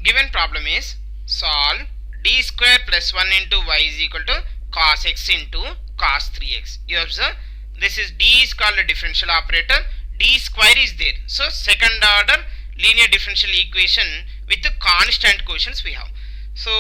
given problem is solve d square plus 1 into y is equal to cos x into cos 3x. You observe, this is d is called a differential operator, d square is there. So second order linear differential equation with the constant quotients we have. So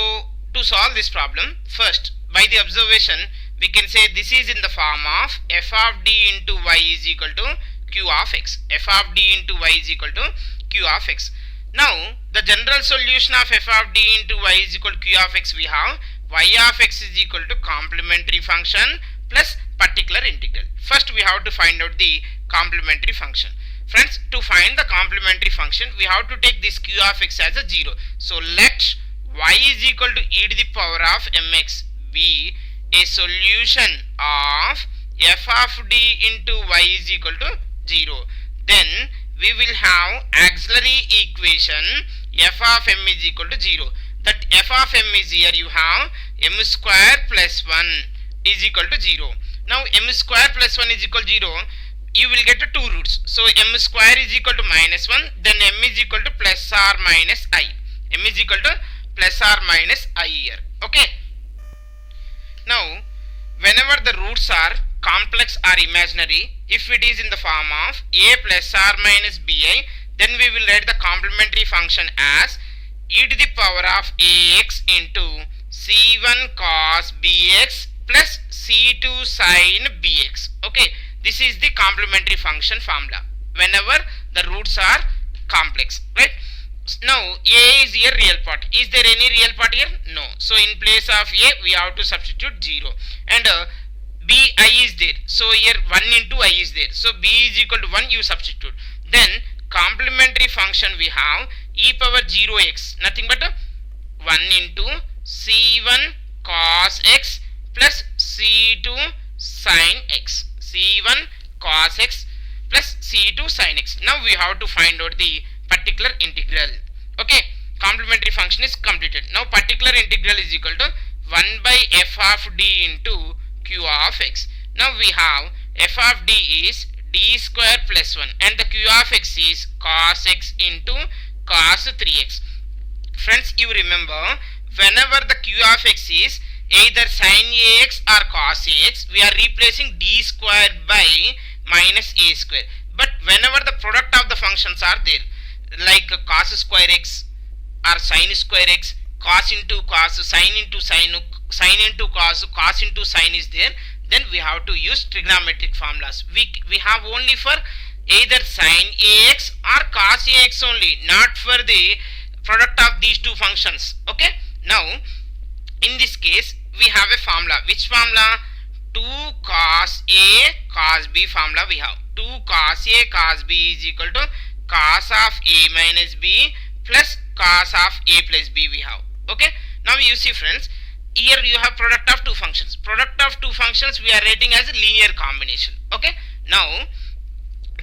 to solve this problem, first by the observation we can say this is in the form of f of d into y is equal to q of x. F of d into y is equal to q of x. Now the general solution of f of d into y is equal to q of x, we have y of x is equal to complementary function plus particular integral. First we have to find out the complementary function. Friends, to find the complementary function we have to take this q of x as a 0. So let y is equal to e to the power of mx be a solution of f of d into y is equal to 0. Then we will have auxiliary equation f of m is equal to 0. That f of m is here, you have m square plus 1 is equal to 0. Now m square plus 1 is equal to 0, you will get two roots. So m square is equal to minus 1, then m is equal to plus or minus I. M is equal to plus or minus I here. Okay. Now whenever the roots are complex or imaginary, if it is in the form of a plus or minus bi, then we will write the complementary function as e to the power of ax into c1 cos bx plus c2 sin bx. Okay, this is the complementary function formula whenever the roots are complex, right? Now a is here real part. Is there any real part here? No. So in place of a we have to substitute 0, and b I is there. So here 1 into I is there. So b is equal to 1, you substitute. Then complementary function we have e power 0x, nothing but 1 into c1 cos x plus c2 sin x. c1 cos x plus c2 sin x. Now we have to find out the particular integral. Okay, complementary function is completed. Now particular integral is equal to 1 by f of d into q of x. Now we have f of d is d square plus 1 and the q of x is cos x into cos 3x. Friends, you remember whenever the q of x is either sin ax or cos ax, we are replacing d square by minus a square. But whenever the product of the functions are there, like cos square x or sin square x, cos into cos, sin into sin, sin into cos, cos into sin is there, then we have to use trigonometric formulas. We have only for either sin ax or cos ax only, not for the product of these two functions. Okay, now in this case we have a formula. Which formula? 2 cos a cos b formula we have. 2 cos a cos b is equal to cos of a minus b plus cos of a plus b we have. Okay, now you see friends, here you have product of two functions. Product of two functions we are writing as a linear combination. Okay, now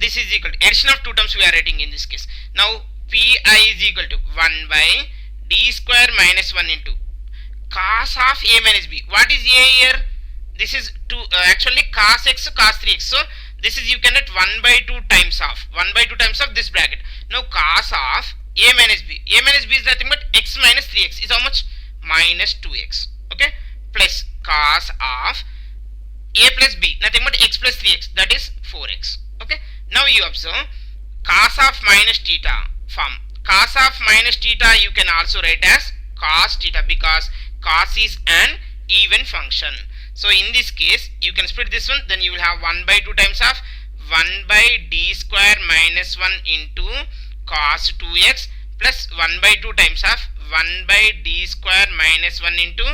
this is equal to addition of two terms we are writing in this case. Now pi is equal to 1 by d square minus 1 into cos of a minus b. What is a here? This is actually cos x cos 3x. So this is, you can write 1 by 2 times of 1 by 2 times of this bracket. Now cos of a minus b. A minus b is nothing but x minus 3x is how much? Minus 2x. Okay, plus cos of a plus b, nothing but x plus 3x, that is 4x. Okay, now you observe cos of minus theta form. Cos of minus theta you can also write as cos theta because cos is an even function. So in this case you can split this one, then you will have 1 by 2 times of 1 by d square minus 1 into cos 2x plus 1 by 2 times of 1 by d square minus 1 into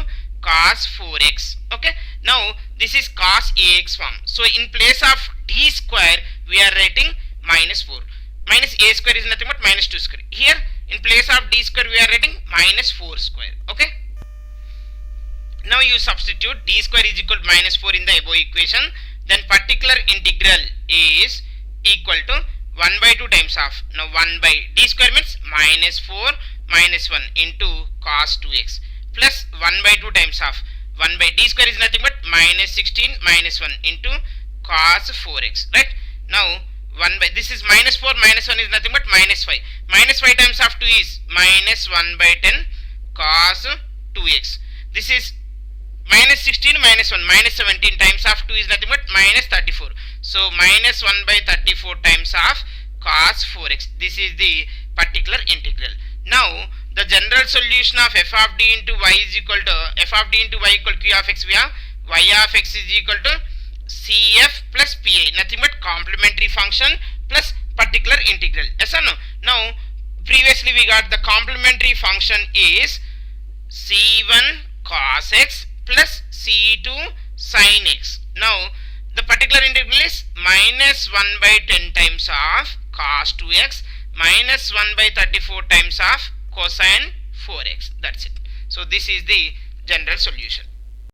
cos 4x. Okay, now this is cos ax form. So in place of d square we are writing minus 4. Minus a square is nothing but minus 2 square. Here in place of d square we are writing minus 4 square. Okay, now you substitute d square is equal to minus 4 in the above equation. Then particular integral is equal to 1 by 2 times of, now 1 by d square means minus 4 minus 1 into cos 2x plus 1 by 2 times of 1 by d square is nothing but minus 16 minus 1 into cos 4x. Right, now 1 by, this is minus 4, minus 1 is nothing but minus 5. Minus 5 times of 2 is minus 1 by 10 cos 2x. This is minus 16 minus 1, minus 17 times of 2 is nothing but minus 34. So minus 1 by 34 times of cos 4x. This is the particular integral. Now the general solution of f of d into y is equal to f of d into y equal to q of x. We have y of x is equal to cf plus pi, nothing but complementary function plus particular integral. Yes or no? Now previously we got the complementary function is c1 cos x plus c2 sin x. Now the particular integral is minus 1 by 10 times of cos 2x minus 1 by 34 times of cosine 4x. That's it. So this is the general solution.